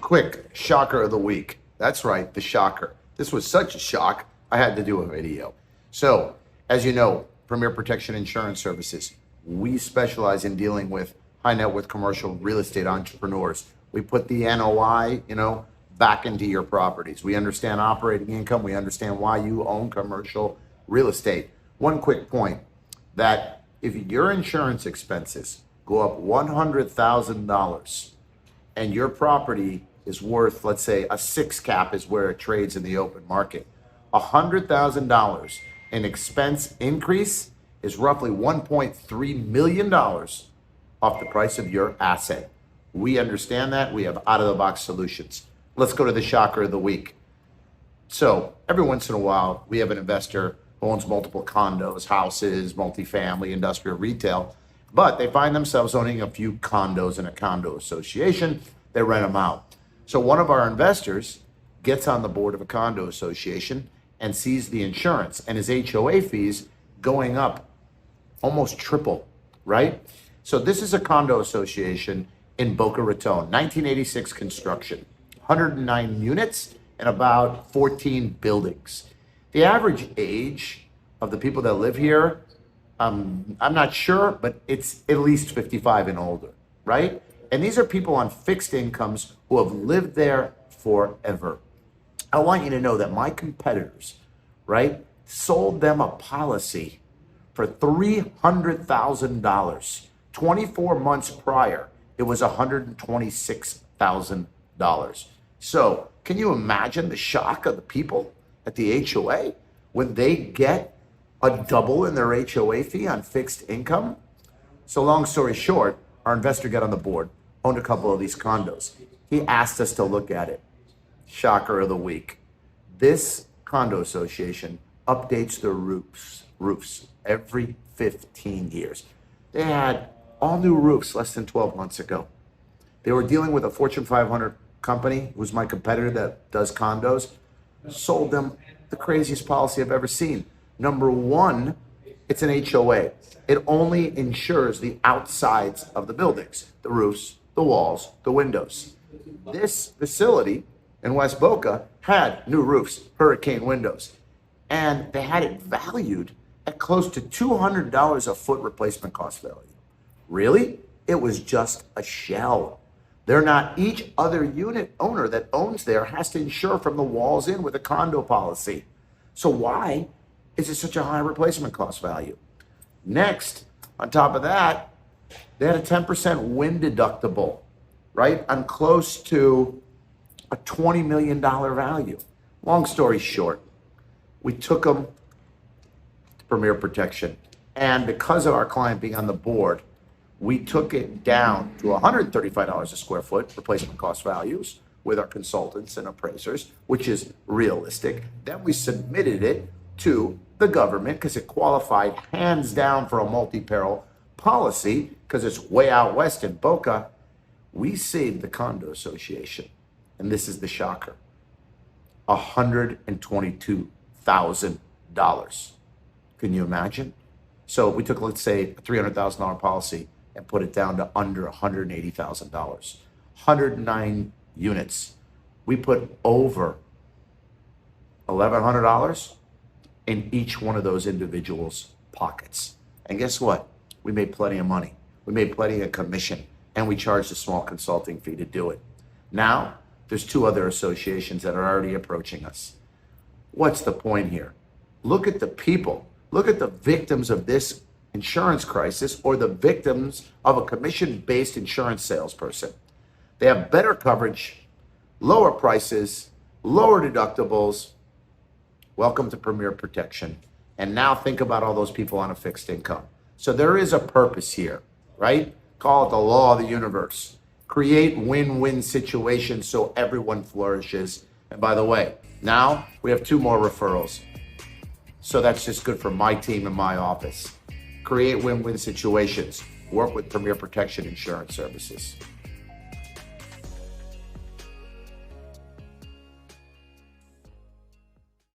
Quick shocker of the week. That's right, the shocker. This was such a shock, I had to do a video. So, as you know, Premier Protection Insurance Services, we specialize in dealing with high net worth commercial real estate entrepreneurs. We put the NOI, back into your properties. We understand operating income. We understand why you own commercial real estate. One quick point, that if your insurance expenses go up $100,000 and your property is worth, let's say a 6 cap is where it trades in the open market, $100,000 in expense increase is roughly $1.3 million off the price of your asset. We understand that. We have out-of-the-box solutions. Let's go to the shocker of the week. So every once in a while, we have an investor who owns multiple condos, houses, multifamily, industrial, retail, but they find themselves owning a few condos in a condo association. They rent them out. So one of our investors gets on the board of a condo association and sees the insurance and his HOA fees going up almost triple, right? So this is a condo association in Boca Raton, 1986 construction, 109 units and about 14 buildings. The average age of the people that live here, I'm not sure, but it's at least 55 and older, right? And these are people on fixed incomes who have lived there forever. I want you to know that my competitors, right, sold them a policy for $300,000. 24 months prior, it was $126,000. So can you imagine the shock of the people at the HOA when they get a double in their HOA fee on fixed income? So long story short, our investor got on the board, owned a couple of these condos. He asked us to look at it. Shocker of the week. This condo association updates their roofs every 15 years. They had all new roofs less than 12 months ago. They were dealing with a Fortune 500 company, who's my competitor that does condos, sold them the craziest policy I've ever seen. Number one, it's an HOA. It only insures the outsides of the buildings, the roofs, the walls, the windows. This facility in West Boca had new roofs, hurricane windows, and they had it valued at close to $200 a foot replacement cost value. Really? It was just a shell. They're not, each other unit owner that owns there has to insure from the walls in with a condo policy. So why is it such a high replacement cost value? Next, on top of that, they had a 10% wind deductible, right? On close to a $20 million value. Long story short, we took them to Premier Protection. And because of our client being on the board, we took it down to $135 a square foot replacement cost values with our consultants and appraisers, which is realistic. Then we submitted it to the government because it qualified hands down for a multi-peril policy because it's way out west in Boca. We saved the condo association, and this is the shocker, $122,000. Can you imagine? So we took, let's say, a $300,000 policy and put it down to under $180,000. 109 units. We put over $1,100 in each one of those individuals' pockets. And guess what? We made plenty of money. We made plenty of commission, and we charged a small consulting fee to do it. Now, there's 2 other associations that are already approaching us. What's the point here? Look at the people. Look at the victims of this insurance crisis, or the victims of a commission-based insurance salesperson. They have better coverage, lower prices, lower deductibles. Welcome to Premier Protection. And now think about all those people on a fixed income. So there is a purpose here, right? Call it the law of the universe. Create win-win situations so everyone flourishes. And by the way, now we have 2 more referrals. So that's just good for my team and my office. Create win-win situations. Work with Premier Protection Insurance Services.